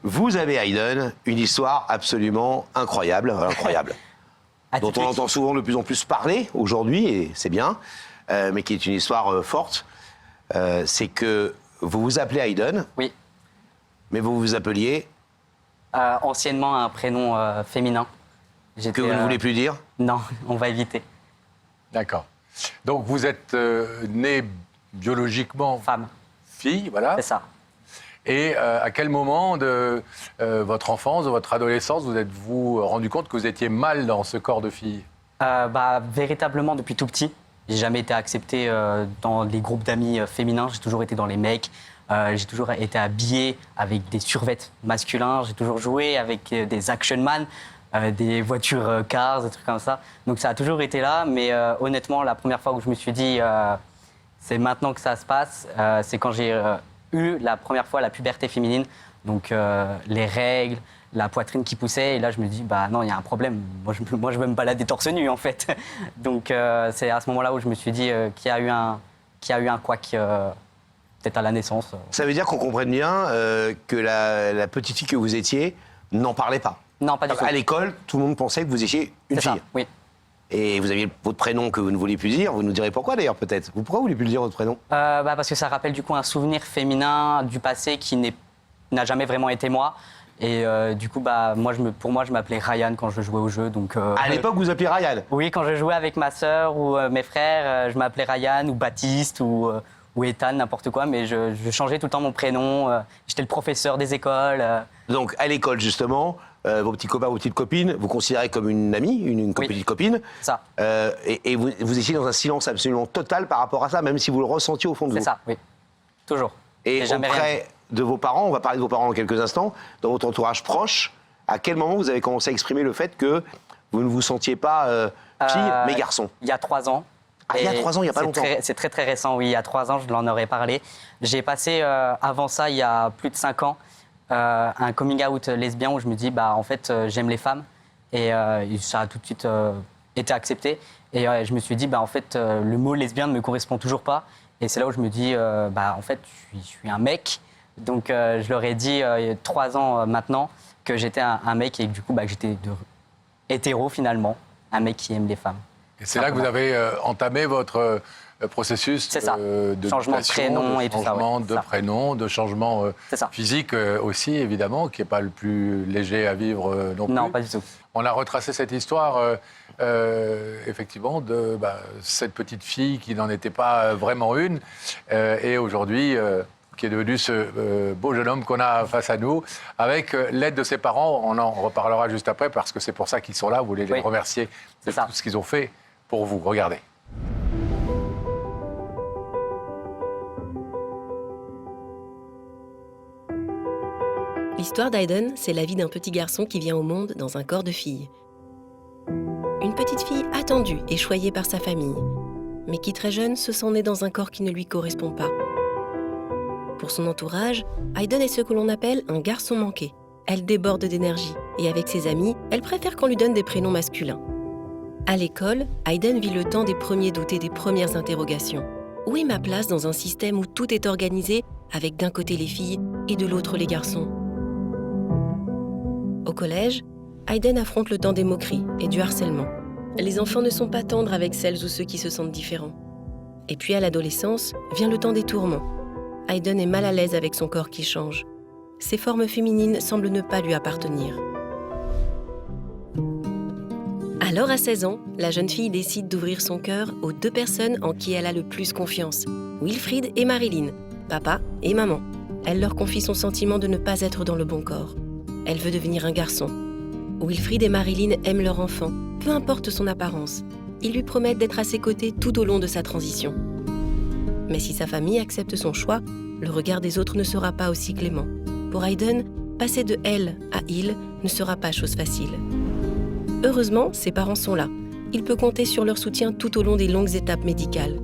Vous avez, Hayden, une histoire absolument incroyable, dont on entend souvent de plus en plus parler aujourd'hui, et c'est bien, mais qui est une histoire forte. C'est que vous vous appelez Hayden, Oui. mais vous vous appeliez... Anciennement un prénom féminin. Que vous ne voulez plus dire? Non, on va éviter. D'accord. Donc vous êtes né biologiquement Femme. fille, voilà. C'est ça. Et à quel moment de votre enfance, de votre adolescence, vous êtes-vous rendu compte que vous étiez mal dans ce corps de fille? Véritablement depuis tout petit. J'ai jamais été accepté dans les groupes d'amis féminins. J'ai toujours été dans les mecs. J'ai toujours été habillé avec des survêtements masculins. J'ai toujours joué avec des action man, des voitures cars, des trucs comme ça. Donc ça a toujours été là. Mais honnêtement, la première fois où je me suis dit c'est maintenant que ça se passe, c'est quand j'ai eu la première fois la puberté féminine. Donc les règles, la poitrine qui poussait. Et là, je me dis, bah non, il y a un problème. Moi, je veux me balader torse nu, en fait. Donc c'est à ce moment-là où je me suis dit qu'il y a eu un couac. Peut-être à la naissance. Ça veut dire qu'on comprenne bien que la petite fille que vous étiez n'en parlait pas. Non, pas du tout. À l'école, tout le monde pensait que vous étiez une C'est fille. ça, oui. Et vous aviez votre prénom que vous ne vouliez plus dire. Vous nous direz pourquoi d'ailleurs, peut-être. Pourquoi vous ne voulez plus le dire, votre prénom? Parce que ça rappelle du coup un souvenir féminin du passé qui n'a jamais vraiment été moi. Et du coup, pour moi, je m'appelais Ryan quand je jouais au jeu. Donc, À l'époque, vous appelez Ryan? Oui, quand je jouais avec ma sœur ou mes frères, je m'appelais Ryan ou Baptiste ou Ethan, n'importe quoi. Mais je changeais tout le temps mon prénom. J'étais le professeur des écoles. Donc, à l'école, justement, vos petits copains, vos petites copines, vous considérez comme une amie, une Oui. petite copine. Ça. Et vous étiez dans un silence absolument total par rapport à ça, même si vous le ressentiez au fond de vous. C'est ça, oui. Toujours. Et J'ai jamais rien auprès de vos parents, on va parler de vos parents dans quelques instants, dans votre entourage proche, à quel moment vous avez commencé à exprimer le fait que vous ne vous sentiez pas fille, mais garçon? Il y a 3 ans. Ah, il y a 3 ans, il n'y a pas longtemps. C'est très très récent, oui. Il y a 3 ans, je l'en aurais parlé. J'ai passé, avant ça, il y a plus de 5 ans, un coming out lesbien où je me dis, en fait, j'aime les femmes. Et ça a tout de suite été accepté. Et je me suis dit, en fait, le mot lesbien ne me correspond toujours pas. Et c'est là où je me dis, en fait, je suis un mec. Donc, je leur ai dit, il y a 3 ans maintenant, que j'étais un mec et que du coup, que j'étais hétéro finalement, un mec qui aime les femmes. Et c'est là que vous avez entamé votre processus C'est ça. de Changement de mutation, prénom de et tout ça, changement ouais, de c'est ça. prénom, de changement C'est ça. physique aussi, évidemment, qui n'est pas le plus léger à vivre non plus. Non, pas du tout. On a retracé cette histoire, effectivement, de cette petite fille qui n'en était pas vraiment une, et aujourd'hui, qui est devenu ce beau jeune homme qu'on a face à nous, avec l'aide de ses parents. On en reparlera juste après, parce que c'est pour ça qu'ils sont là. Vous voulez les Oui. remercier de C'est ça. tout ce qu'ils ont fait pour vous. Regardez. L'histoire d'Hayden, c'est la vie d'un petit garçon qui vient au monde dans un corps de fille. Une petite fille attendue et choyée par sa famille, mais qui très jeune se sent née dans un corps qui ne lui correspond pas. Pour son entourage, Hayden est ce que l'on appelle un garçon manqué. Elle déborde d'énergie et avec ses amis, elle préfère qu'on lui donne des prénoms masculins. À l'école, Hayden vit le temps des premiers doutes et des premières interrogations. Où est ma place dans un système où tout est organisé avec d'un côté les filles et de l'autre les garçons? Au collège, Hayden affronte le temps des moqueries et du harcèlement. Les enfants ne sont pas tendres avec celles ou ceux qui se sentent différents. Et puis à l'adolescence, vient le temps des tourments. Hayden est mal à l'aise avec son corps qui change. Ses formes féminines semblent ne pas lui appartenir. Alors à 16 ans, la jeune fille décide d'ouvrir son cœur aux 2 personnes en qui elle a le plus confiance, Wilfried et Marilyn, papa et maman. Elle leur confie son sentiment de ne pas être dans le bon corps. Elle veut devenir un garçon. Wilfried et Marilyn aiment leur enfant, peu importe son apparence. Ils lui promettent d'être à ses côtés tout au long de sa transition. Mais si sa famille accepte son choix, le regard des autres ne sera pas aussi clément. Pour Hayden, passer de elle à il ne sera pas chose facile. Heureusement, ses parents sont là. Il peut compter sur leur soutien tout au long des longues étapes médicales.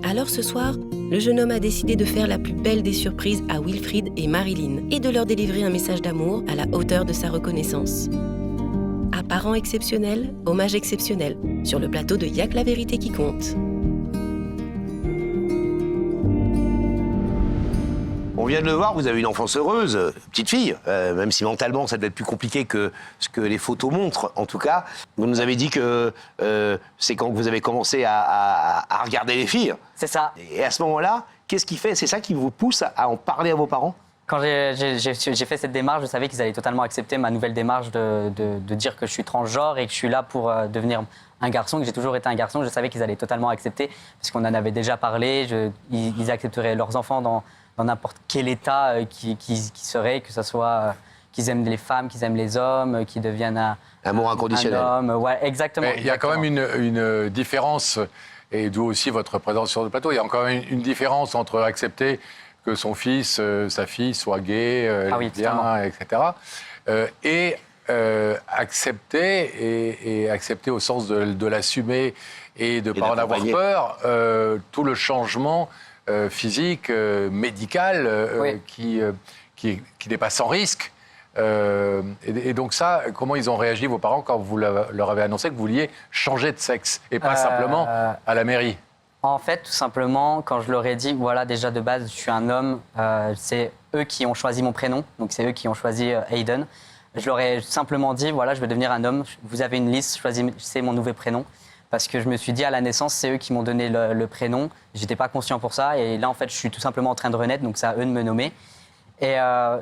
Alors ce soir, le jeune homme a décidé de faire la plus belle des surprises à Wilfried et Marilyn et de leur délivrer un message d'amour à la hauteur de sa reconnaissance. À parents exceptionnels, hommage exceptionnel, sur le plateau de Y'a que la vérité qui compte. vient de le voir, vous avez une enfance heureuse, petite fille, même si mentalement ça devait être plus compliqué que ce que les photos montrent, en tout cas. Vous nous avez dit que c'est quand vous avez commencé à regarder les filles. C'est ça. Et à ce moment-là, qu'est-ce qui fait? C'est ça qui vous pousse à en parler à vos parents? Quand j'ai fait cette démarche, je savais qu'ils allaient totalement accepter ma nouvelle démarche de dire que je suis transgenre et que je suis là pour devenir un garçon, que j'ai toujours été un garçon. Je savais qu'ils allaient totalement accepter, parce qu'on en avait déjà parlé. Ils accepteraient leurs enfants dans n'importe quel état qui serait, que ce soit qu'ils aiment les femmes, qu'ils aiment les hommes, qu'ils deviennent Amour inconditionnel. un homme. Ouais, exactement. Mais il y a quand même une différence, et d'où aussi votre présence sur le plateau, il y a encore même une différence entre accepter que son fils, sa fille soit gay, lesbien, etc. Et accepter, et accepter au sens de l'assumer et de ne pas en avoir peur, tout le changement physique, médical, qui n'est pas sans risque. Et donc ça, comment ils ont réagi, vos parents, quand vous leur avez annoncé que vous vouliez changer de sexe, et pas simplement à la mairie? En fait, tout simplement, quand je leur ai dit, voilà, déjà de base, je suis un homme, c'est eux qui ont choisi mon prénom, donc c'est eux qui ont choisi Hayden. Je leur ai simplement dit, voilà, je vais devenir un homme, vous avez une liste, choisissez mon nouveau prénom. Parce que je me suis dit, à la naissance, c'est eux qui m'ont donné le prénom. Je n'étais pas conscient pour ça. Et là, en fait, je suis tout simplement en train de renaître, donc c'est à eux de me nommer. Et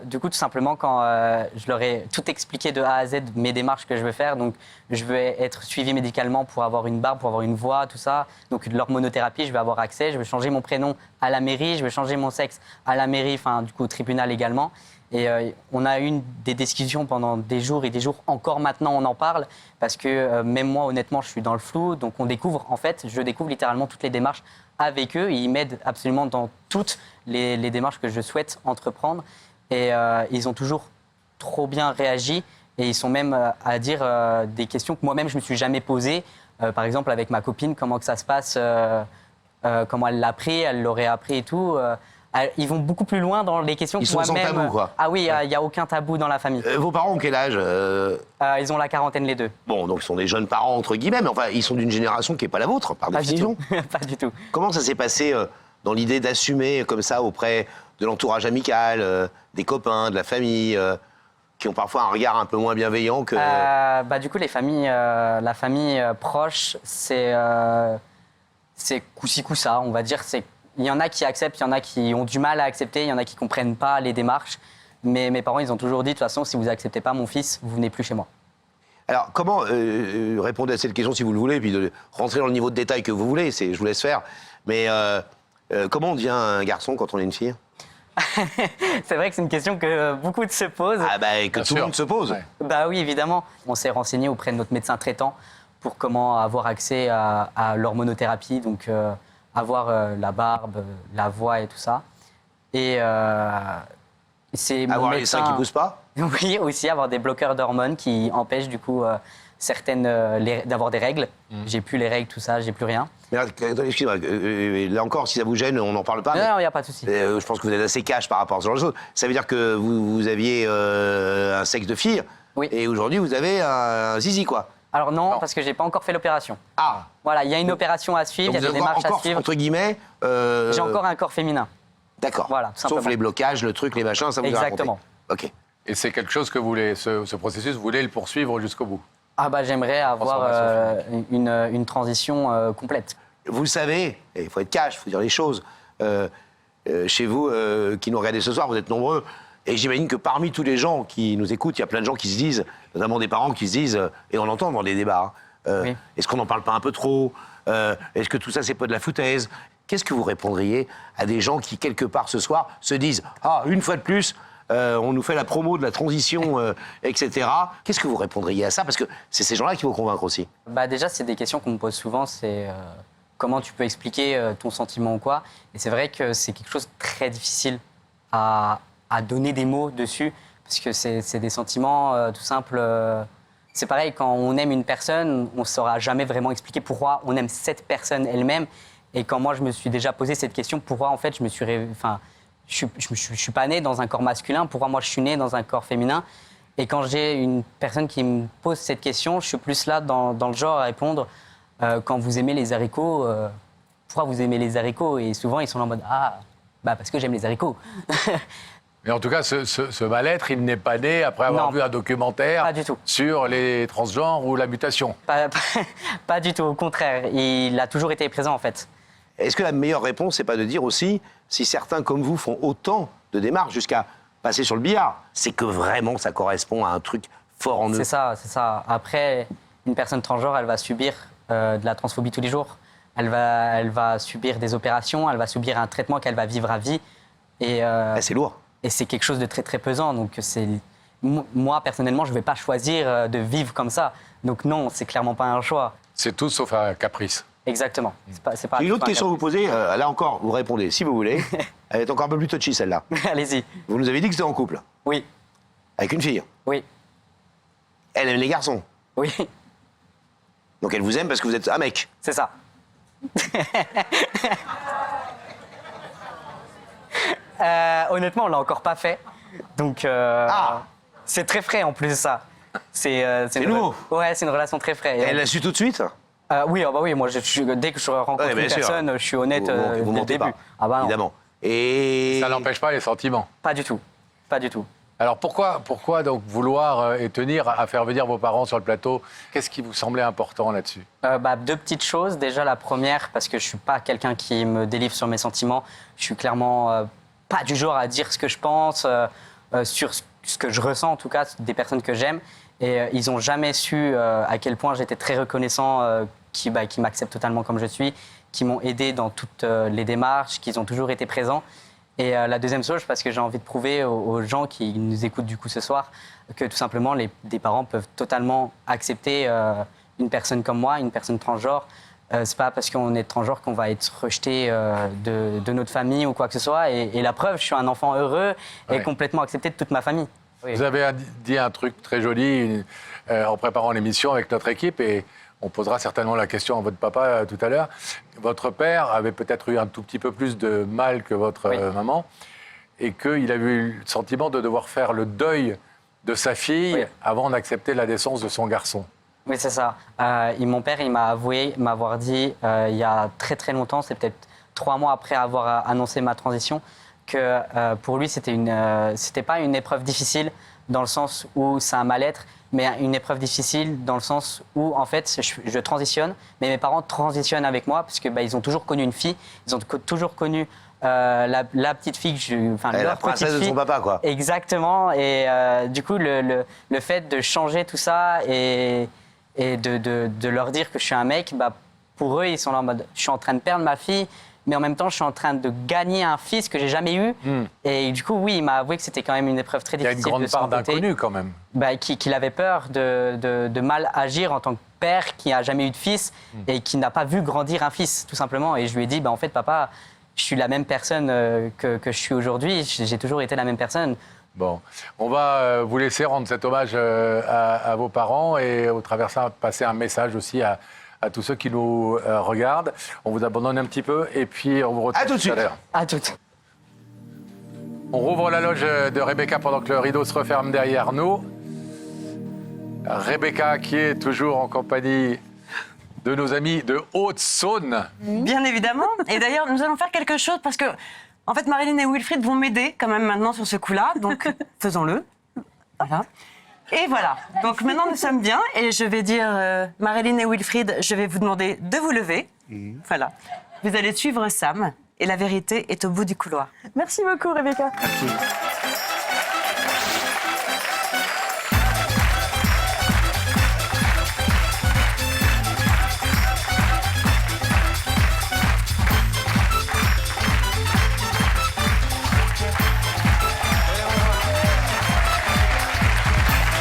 du coup, tout simplement, quand je leur ai tout expliqué de A à Z, mes démarches que je veux faire, donc je veux être suivi médicalement pour avoir une barbe, pour avoir une voix, tout ça. Donc de l'hormonothérapie, je vais avoir accès. Je vais changer mon prénom à la mairie, je vais changer mon sexe à la mairie, enfin du coup au tribunal également. Et on a eu des discussions pendant des jours et des jours. Encore maintenant, on en parle parce que même moi, honnêtement, je suis dans le flou. Donc on découvre, en fait, je découvre littéralement toutes les démarches avec eux. Ils m'aident absolument dans toutes les démarches que je souhaite entreprendre. Et ils ont toujours trop bien réagi. Et ils sont même à dire des questions que moi-même, je ne me suis jamais posées. Par exemple, avec ma copine, comment que ça se passe, comment elle l'a appris, elle l'aurait appris et tout. Ils vont beaucoup plus loin dans les questions que moi-même. Ils sont sans tabou, quoi. Ah oui, il n'y a aucun tabou dans la famille. Vos parents ont quel âge? Ils ont la quarantaine, les deux. Bon, donc ils sont des jeunes parents, entre guillemets, mais enfin, ils sont d'une génération qui n'est pas la vôtre, par définition. Pas du tout. Comment ça s'est passé dans l'idée d'assumer comme ça auprès de l'entourage amical, des copains, de la famille, qui ont parfois un regard un peu moins bienveillant que... Du coup, la famille proche, c'est coup-ci, coup-ça, on va dire. Il y en a qui acceptent, il y en a qui ont du mal à accepter, il y en a qui ne comprennent pas les démarches. Mais mes parents, ils ont toujours dit, de toute façon, si vous n'acceptez pas mon fils, vous venez plus chez moi. Alors, comment répondre à cette question si vous le voulez, puis de rentrer dans le niveau de détail que vous voulez, je vous laisse faire. Mais comment on devient un garçon quand on est une fille? C'est vrai que c'est une question que beaucoup se posent. Ah bah, que tout le monde se pose. Ouais. Bah oui, évidemment. On s'est renseigné auprès de notre médecin traitant pour comment avoir accès à l'hormonothérapie, donc avoir la barbe, la voix et tout ça. Et c'est mon Avoir les médecin... seins qui poussent pas? Oui, aussi avoir des bloqueurs d'hormones qui empêchent du coup certaines d'avoir des règles. J'ai plus les règles, tout ça, j'ai plus rien. Mais là, excusez-moi, là encore, si ça vous gêne, on n'en parle pas. Non, il n'y a pas de souci. Je pense que vous êtes assez cash par rapport à ce genre de choses. Ça veut dire que vous aviez un sexe de fille, Oui. et aujourd'hui vous avez un zizi, quoi. Alors non, parce que j'ai pas encore fait l'opération. Ah. Voilà, il y a une opération à suivre, il y a des Donc vous avez démarches à encore, suivre. entre guillemets... J'ai encore un corps féminin. D'accord. Voilà, tout Sauf simplement. les blocages, le truc, les machins, ça vous a Exactement. raconté. Ok. Et c'est quelque chose que vous voulez, ce processus, vous voulez le poursuivre jusqu'au bout? Ah bah j'aimerais avoir une transition complète. Vous savez, et il faut être cash, il faut dire les choses, chez vous qui nous regardez ce soir, vous êtes nombreux, et j'imagine que parmi tous les gens qui nous écoutent, il y a plein de gens qui se disent, notamment des parents qui se disent, et on l'entend dans les débats, Oui. Est-ce qu'on n'en parle pas un peu trop? Est-ce que tout ça, c'est pas de la foutaise? Qu'est-ce que vous répondriez à des gens qui, quelque part ce soir, se disent « Ah, une fois de plus, on nous fait la promo de la transition, etc. » Qu'est-ce que vous répondriez à ça? Parce que c'est ces gens-là qui vont convaincre aussi. Bah déjà, c'est des questions qu'on me pose souvent, c'est comment tu peux expliquer ton sentiment ou quoi. Et c'est vrai que c'est quelque chose de très difficile à donner des mots dessus, parce que c'est des sentiments tout simples. C'est pareil, quand on aime une personne, on ne saura jamais vraiment expliquer pourquoi on aime cette personne elle-même. Et quand moi, je me suis déjà posé cette question, pourquoi en fait, je suis pas né dans un corps masculin, pourquoi moi, je suis né dans un corps féminin? Et quand j'ai une personne qui me pose cette question, je suis plus là dans le genre à répondre quand vous aimez les haricots, pourquoi vous aimez les haricots? Et souvent, ils sont là en mode « Ah, Parce que j'aime les haricots. Mais en tout cas, ce mal-être, il n'est pas né après avoir Non. vu un documentaire Pas du tout. sur les transgenres ou la mutation. Pas du tout, au contraire. Il a toujours été présent, en fait. Est-ce que la meilleure réponse, c'est pas de dire aussi, si certains comme vous font autant de démarches jusqu'à passer sur le billard, c'est que vraiment ça correspond à un truc fort en eux. C'est ça. Après, une personne transgenre, elle va subir de la transphobie tous les jours. Elle va subir des opérations, elle va subir un traitement qu'elle va vivre à vie. Et C'est lourd. Et c'est quelque chose de très très pesant. Donc moi personnellement, je ne vais pas choisir de vivre comme ça. Donc non, c'est clairement pas un choix. C'est tout sauf un caprice. Exactement. C'est pas J'ai une autre pas un question à vous poser. Là encore, vous répondez si vous voulez. Elle est encore un peu plus touchy celle-là. caprice. Allez-y. Vous nous avez dit que c'était en couple Oui, avec une fille. oui, Elle aime les garçons. oui. Donc elle vous aime parce que vous êtes un mec. C'est ça. Honnêtement, on l'a encore pas fait. Donc c'est très frais en plus de ça. C'est une nouveau. Ouais, c'est une relation très frais. Et elle l'a su tout de suite. Oui, oui, moi dès que je rencontre Ouais, une bien sûr. personne, je suis honnête Vous dès le mentez début. pas, Ah bah non, évidemment. Et Ça n'empêche pas les sentiments. pas du tout. Pas du tout. Alors pourquoi donc vouloir et tenir à faire venir vos parents sur le plateau? Qu'est-ce qui vous semblait important là-dessus? Deux petites choses. Déjà, la première, parce que je suis pas quelqu'un qui me délivre sur mes sentiments. Je suis clairement pas du genre à dire ce que je pense, sur ce que je ressens, en tout cas, des personnes que j'aime. Et ils ont jamais su à quel point j'étais très reconnaissant qui m'acceptent totalement comme je suis, qui m'ont aidé dans toutes les démarches, qu'ils ont toujours été présents. Et la deuxième chose, parce que j'ai envie de prouver aux gens qui nous écoutent du coup ce soir que tout simplement des parents peuvent totalement accepter une personne comme moi, une personne transgenre. C'est pas parce qu'on est transgenre qu'on va être rejeté de notre famille ou quoi que ce soit. Et la preuve, je suis un enfant heureux et Ouais. complètement accepté de toute ma famille. Oui. Vous avez dit un truc très joli en préparant l'émission avec notre équipe et on posera certainement la question à votre papa tout à l'heure. Votre père avait peut-être eu un tout petit peu plus de mal que votre Oui. maman et qu'il avait eu le sentiment de devoir faire le deuil de sa fille Oui. avant d'accepter la naissance de son garçon. Oui, c'est ça. Mon père, il m'a avoué, m'avoir dit il y a très très longtemps, c'est peut-être 3 mois après avoir annoncé ma transition, que pour lui, c'était pas une épreuve difficile dans le sens où c'est un mal-être, mais une épreuve difficile dans le sens où, en fait, je transitionne, mais mes parents transitionnent avec moi parce que ils ont toujours connu une fille, ils ont toujours connu la petite fille, la leur petite princesse de fille. son papa, quoi. Exactement. Et du coup, le fait de changer tout ça et de leur dire que je suis un mec, pour eux, ils sont là en mode je suis en train de perdre ma fille, mais en même temps, je suis en train de gagner un fils que j'ai jamais eu. Et du coup, oui, il m'a avoué que c'était quand même une épreuve très Il y a une difficile grande de son part côté. d'inconnu quand même. Qu'il avait peur de mal agir en tant que père qui n'a jamais eu de fils et qui n'a pas vu grandir un fils, tout simplement. Et je lui ai dit, en fait, papa, je suis la même personne que je suis aujourd'hui. J'ai toujours été la même personne. Bon, on va vous laisser rendre cet hommage à vos parents et au travers ça passer un message aussi à tous ceux qui nous regardent. On vous abandonne un petit peu et puis on vous retrouve À tout de suite. à l'heure. À toutes. On rouvre la loge de Rebecca pendant que le rideau se referme derrière nous. Rebecca qui est toujours en compagnie de nos amis de Haute-Saône. Bien évidemment. Et d'ailleurs, nous allons faire quelque chose parce que, en fait, Marilyn et Wilfried vont m'aider quand même maintenant sur ce coup-là. Donc, faisons-le. Voilà. Et voilà. Donc maintenant, nous sommes bien. Et je vais dire, Marilyn et Wilfried, je vais vous demander de vous lever. Voilà. Vous allez suivre Sam. Et la vérité est au bout du couloir. Merci beaucoup, Rebecca.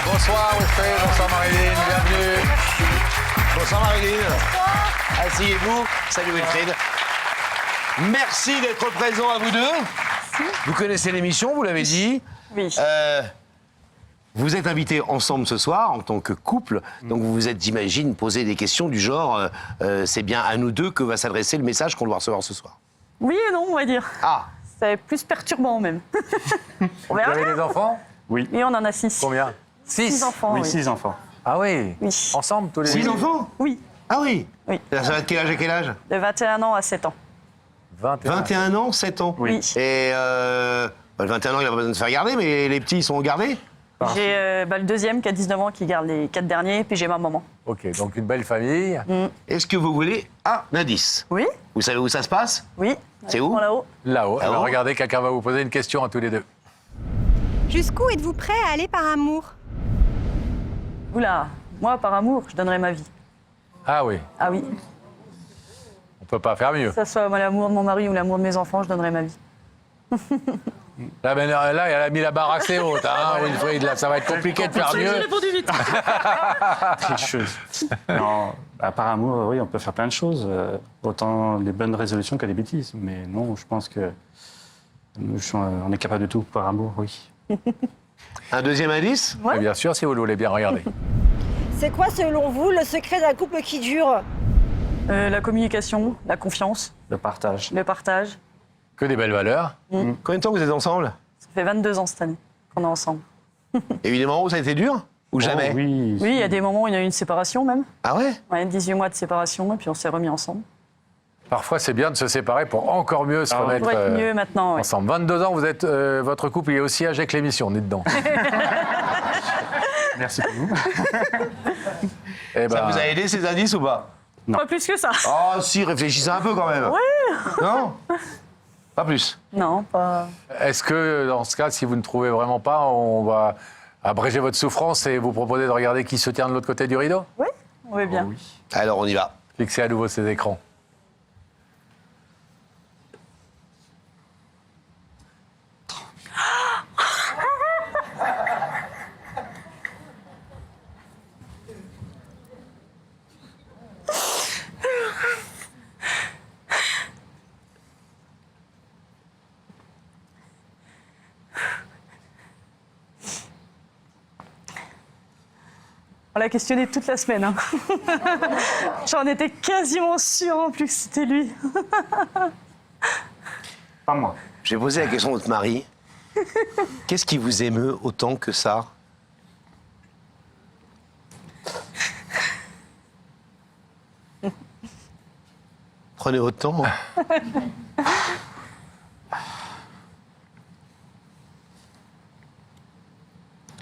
Bonsoir Wilfried, bonsoir Marilyn, bienvenue. Bonsoir Marilyn. Asseyez-vous. Salut Wilfried. Merci d'être présent à vous deux. Vous connaissez l'émission, vous l'avez dit. Oui. Vous êtes invités ensemble ce soir en tant que couple, donc vous vous êtes, j'imagine, posé des questions du genre c'est bien à nous deux que va s'adresser le message qu'on doit recevoir ce soir. Oui et non, on va dire. Ah, C'est plus perturbant même. On Vous verra avez bien. des enfants? Oui. Et on en a 6. Combien? 6 enfants, Oui, oui. 6 enfants. Ah oui, Oui. ensemble tous les 6 deux. enfants? Oui, Ah oui. Oui. Ça va de quel âge à quel âge? de 21 ans à 7 ans. 21 ans, 7 ans. Oui. Et le 21 ans, il n'a pas besoin de se faire garder, mais les petits, ils sont gardés. J'ai le deuxième qui a 19 ans qui garde les 4 derniers, puis j'ai ma maman. Ok, donc une belle famille. Est-ce que vous voulez un indice? Oui, Vous savez où ça se passe? oui. C'est où? Là-haut. Là-haut. Ah Alors bon regardez, quelqu'un va vous poser une question à tous les deux. Jusqu'où êtes-vous prêt à aller par amour? Oula, moi, par amour, je donnerais ma vie. Ah oui, Ah oui, on peut pas faire mieux. que ce soit l'amour de mon mari ou l'amour de mes enfants, je donnerais ma vie. Là, elle a mis la barre assez haute, hein, Wilfried. Là, ça va être compliqué de faire mieux. répondu vite. Tricheuse. Non, par amour, oui, on peut faire plein de choses. Autant des bonnes résolutions que des bêtises. Mais non, je pense que on est capable de tout par amour, oui. Un deuxième indice? Et bien sûr, si vous le voulez bien, regardez. C'est quoi, selon vous, le secret d'un couple qui dure? La communication, la confiance, Le partage. le partage. Que des belles valeurs. Combien de temps vous êtes ensemble? Ça fait 22 ans cette année qu'on est ensemble. Évidemment, ça a été dur? Ou jamais? Oh, oui. Oui, il y a des moments où il y a eu une séparation même. Ah ouais? Ouais, 18 mois de séparation, et puis on s'est remis ensemble. Parfois, c'est bien de se séparer pour encore mieux se remettre Pour être mieux maintenant, oui. ensemble. 22 ans, vous êtes, votre couple il est aussi âgé que l'émission, on est dedans. Merci pour vous. Eh Ça ben, vous a aidé ces indices ou pas? Non. Pas plus que ça. Oh si, réfléchissez un peu quand même. Oui. Non? Pas plus. Non, pas... est-ce que, dans ce cas, si vous ne trouvez vraiment pas, on va abréger votre souffrance et vous proposer de regarder qui se tient de l'autre côté du rideau? Oui, on veut bien. Oui. Alors on y va. Fixez à nouveau ces écrans. On l'a questionné toute la semaine. Hein. J'en étais quasiment sûre en plus que c'était lui. Pas moi. Je vais poser la question à votre mari. Qu'est-ce qui vous émeut autant que ça? Prenez votre temps.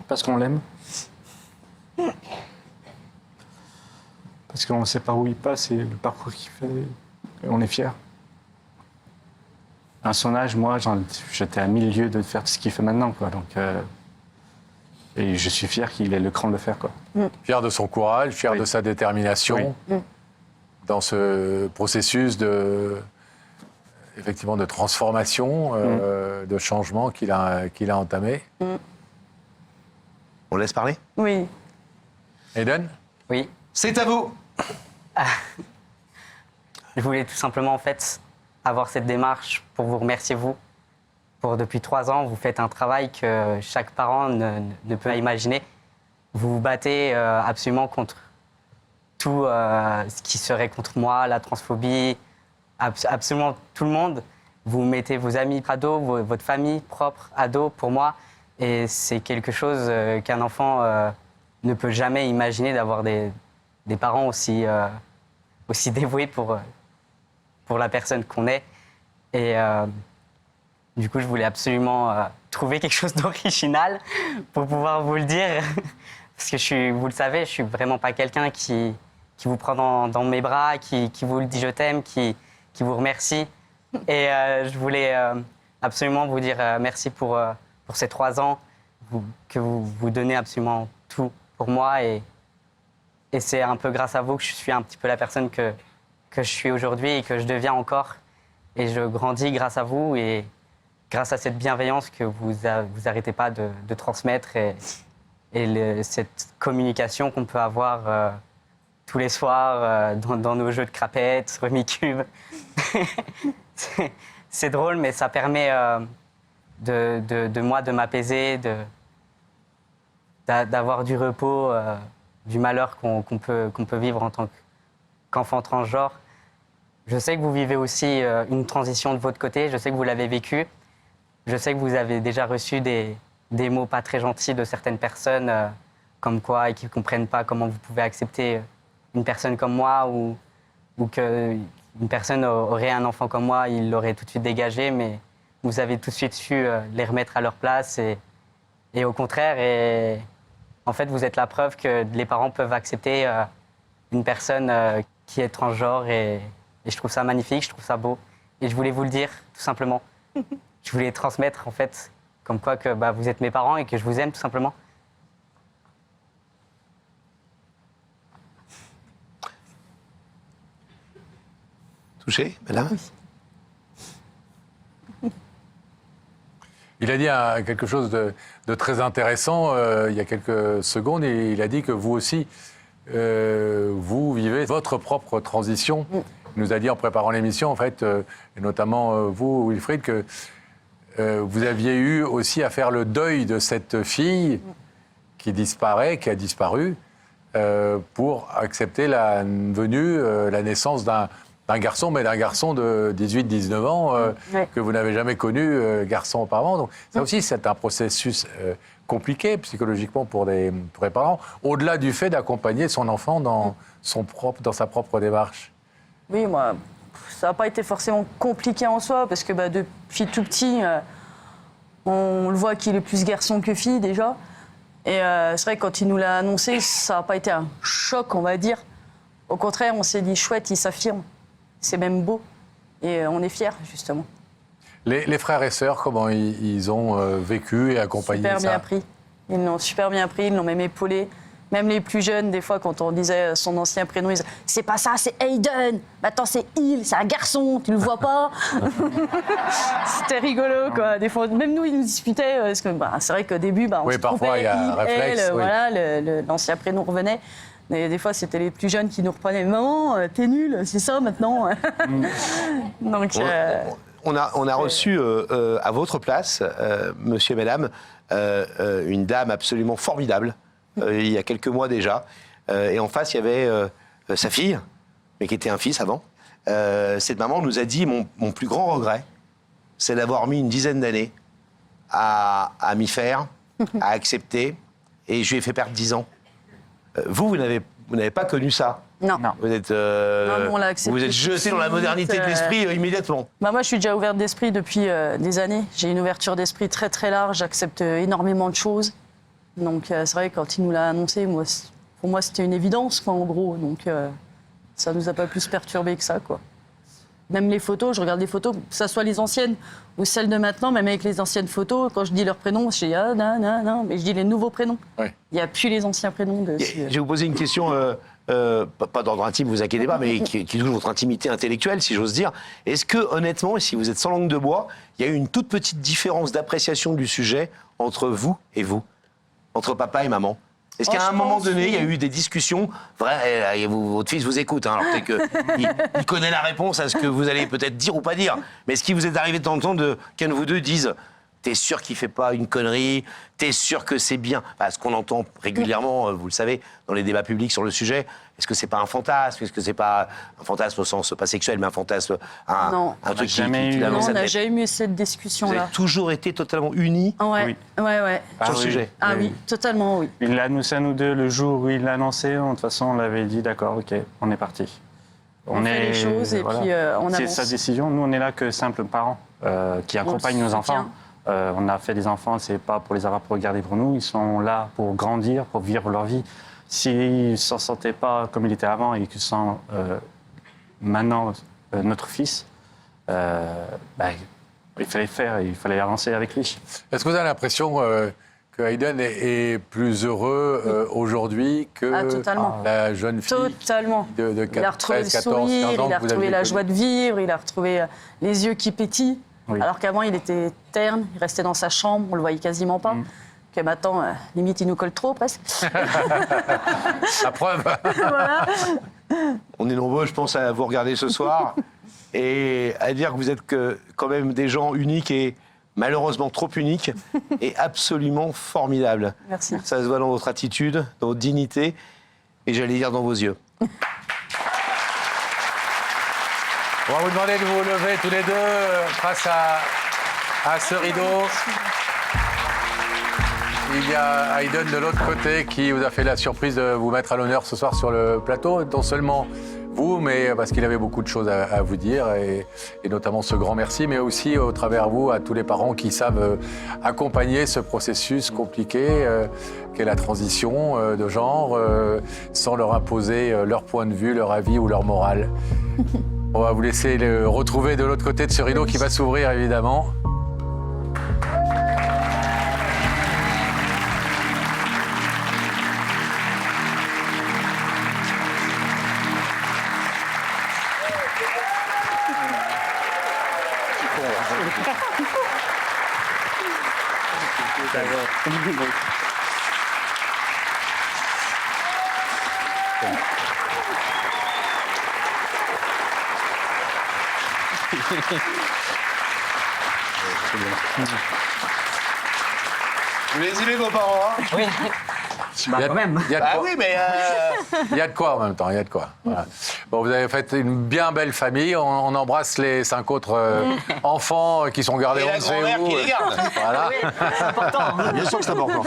Parce qu'on l'aime. Parce qu'on ne sait pas où il passe et le parcours qu'il fait. Et on est fiers. À son âge, moi, j'étais à 1000 lieues de faire ce qu'il fait maintenant, quoi. Donc, et je suis fier qu'il ait le cran de le faire, quoi. Fier de son courage, fier Oui. de sa détermination dans ce processus effectivement, de transformation, de changement qu'il a entamé. On laisse parler? Oui. Eden? Oui. C'est à vous. Je voulais tout simplement en fait avoir cette démarche pour vous remercier vous. Pour depuis 3 ans, vous faites un travail que chaque parent ne peut pas imaginer. Vous vous battez absolument contre tout ce qui serait contre moi, la transphobie, absolument tout le monde. Vous mettez vos amis ados, votre famille propre ado pour moi. Et c'est quelque chose qu'un enfant ne peut jamais imaginer d'avoir des parents aussi dévoués pour la personne qu'on est. Et du coup, je voulais absolument trouver quelque chose d'original pour pouvoir vous le dire. Parce que vous le savez, je suis vraiment pas quelqu'un qui vous prend dans mes bras, qui vous le dit je t'aime, qui vous remercie. Et je voulais absolument vous dire merci pour ces 3 ans, que vous donnez absolument tout pour moi. Et c'est un peu grâce à vous que je suis un petit peu la personne que je suis aujourd'hui et que je deviens encore. Et je grandis grâce à vous et grâce à cette bienveillance que vous arrêtez pas de transmettre et cette communication qu'on peut avoir tous les soirs dans nos jeux de crapettes, Rumicube. C'est drôle, mais ça permet de moi de m'apaiser, d'avoir du repos, du malheur qu'on peut vivre en tant qu'enfant transgenre. Je sais que vous vivez aussi une transition de votre côté, je sais que vous l'avez vécu. Je sais que vous avez déjà reçu des mots pas très gentils de certaines personnes, comme quoi, et qui ne comprennent pas comment vous pouvez accepter une personne comme moi, ou une personne aurait un enfant comme moi, il l'aurait tout de suite dégagé, mais vous avez tout de suite su les remettre à leur place et au contraire, et en fait, vous êtes la preuve que les parents peuvent accepter une personne qui est transgenre et je trouve ça magnifique, je trouve ça beau. Et je voulais vous le dire, tout simplement. Je voulais transmettre, en fait, comme quoi que vous êtes mes parents et que je vous aime, tout simplement. Touché, madame? Il a dit quelque chose de très intéressant il y a quelques secondes, et il a dit que vous aussi, vous vivez votre propre transition. Il nous a dit en préparant l'émission, en fait, et notamment vous, Wilfried, que vous aviez eu aussi à faire le deuil de cette fille qui disparaît, qui a disparu, pour accepter la venue, la naissance d'un garçon, mais d'un garçon de 18-19 ans que vous n'avez jamais connu, garçon auparavant. Donc ça aussi, c'est un processus compliqué psychologiquement pour les parents, au-delà du fait d'accompagner son enfant dans sa propre démarche. Oui, moi, ça n'a pas été forcément compliqué en soi, parce que depuis tout petit, on le voit qu'il est plus garçon que fille déjà. Et c'est vrai que quand il nous l'a annoncé, ça n'a pas été un choc, on va dire. Au contraire, on s'est dit, chouette, il s'affirme. C'est même beau. Et on est fiers, justement. Les frères et sœurs, comment ils ont vécu et accompagné ça? Super bien pris. Ils l'ont super bien pris, ils l'ont même épaulé. Même les plus jeunes, des fois, quand on disait son ancien prénom, ils disaient « C'est pas ça, c'est Hayden. Maintenant, c'est il, c'est un garçon, tu le vois pas ?» C'était rigolo, quoi. Des fois, même nous, ils nous disputaient. Parce que, c'est vrai qu'au début, on se parfois, trompait. il y a un réflexe. Oui. Voilà, l'ancien prénom revenait. Mais des fois, c'était les plus jeunes qui nous reprenaient « Maman, t'es nul, c'est ça maintenant. » Donc, on a reçu à votre place, monsieur et madame, une dame absolument formidable, il y a quelques mois déjà. Et en face, il y avait sa fille, mais qui était un fils avant. Cette maman nous a dit, mon plus grand regret, c'est d'avoir mis une dizaine d'années à m'y faire, à accepter, et je lui ai fait perdre 10 ans. Vous n'avez pas connu ça. Non. Vous êtes, on l'a accepté vous êtes jeté dans la modernité de l'esprit immédiatement. Moi, je suis déjà ouverte d'esprit depuis des années. J'ai une ouverture d'esprit très, très large. J'accepte énormément de choses. Donc, c'est vrai que quand il nous l'a annoncé, pour moi, c'était une évidence, quoi, en gros. Donc, ça ne nous a pas plus perturbé que ça, quoi. Même les photos, je regarde les photos, que ce soit les anciennes ou celles de maintenant, même avec les anciennes photos, quand je dis leurs prénoms, je dis « Ah, non », mais je dis les nouveaux prénoms. Oui. Il n'y a plus les anciens prénoms. Je vais vous poser une question, pas d'ordre intime, vous inquiétez pas, mais qui touche votre intimité intellectuelle, si j'ose dire. Est-ce que, honnêtement, et si vous êtes sans langue de bois, il y a eu une toute petite différence d'appréciation du sujet entre vous et vous, entre papa et maman? Est-ce qu'à un moment donné, il y a eu des discussions votre fils vous écoute, alors peut-être qu'il connaît la réponse à ce que vous allez peut-être dire ou pas dire. Mais est-ce qu'il vous est arrivé de temps en temps qu'un de vous deux dise « T'es sûr qu'il fait pas une connerie? T'es sûr que c'est bien ?» Ce qu'on entend régulièrement, vous le savez, dans les débats publics sur le sujet. Est-ce que c'est pas un fantasme? Est-ce que c'est pas un fantasme au sens pas sexuel, mais un fantasme, un truc qui Non, on n'a jamais eu cette discussion-là. Vous avez toujours été totalement unis Ouais. sur le sujet. Ah oui, totalement, oui. Il l'a annoncé à nous deux le jour où il l'a annoncé. De toute façon, on l'avait dit, d'accord, ok, on est parti. On fait les choses et puis on avance. C'est sa décision. Nous, on est là que simples parents qui accompagnent nos enfants. On a fait des enfants, c'est pas pour les avoir pour regarder pour nous. Ils sont là pour grandir, pour vivre leur vie. S'ils ne s'en sentaient pas comme il était avant et qu'ils sont maintenant notre fils, il fallait faire, il fallait avancer avec lui. Est-ce que vous avez l'impression que Hayden est plus heureux aujourd'hui que la jeune fille Totalement. de Il a retrouvé 13, le 14, sourire, 15 ans il a que vous retrouvé aviez la connu? joie de vivre, il a retrouvé les yeux qui pétillent. Oui. Alors qu'avant, il était terne, il restait dans sa chambre, on le voyait quasiment pas. Que maintenant, limite, il nous colle trop, presque. La preuve. Voilà. On est nombreux, je pense, à vous regarder ce soir et à dire que vous êtes quand même des gens uniques et malheureusement trop uniques et absolument formidables. Merci. Ça se voit dans votre attitude, dans votre dignité et j'allais dire dans vos yeux. On va vous demander de vous lever tous les deux face à ce rideau. Il y a Hayden de l'autre côté qui vous a fait la surprise de vous mettre à l'honneur ce soir sur le plateau. Non seulement vous, mais parce qu'il avait beaucoup de choses à vous dire, et notamment ce grand merci, mais aussi au travers vous à tous les parents qui savent accompagner ce processus compliqué qu'est la transition de genre, sans leur imposer leur point de vue, leur avis ou leur morale. On va vous laisser le retrouver de l'autre côté de ce rideau qui va s'ouvrir, évidemment. Vous les aimez, vos parents, hein? Oui. Bah, quand même. Il y a de Ah quoi. oui, mais... Il y a de quoi en même temps, il y a de quoi. Voilà. Bon, vous avez fait une bien belle famille. On embrasse les 5 autres enfants qui sont gardés Et la on ne sait grand-mère où. qui les garde. Voilà. C'est important. Bien sûr que c'est important.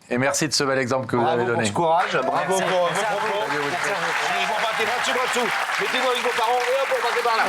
Et merci de ce bel exemple que vous avez Bravo pour donné. ce courage, bravo pour vos propos. Allez, vous le faites. Allez, vous repartez bras dessus, mettez-vous avec vos parents et hop, on va par là.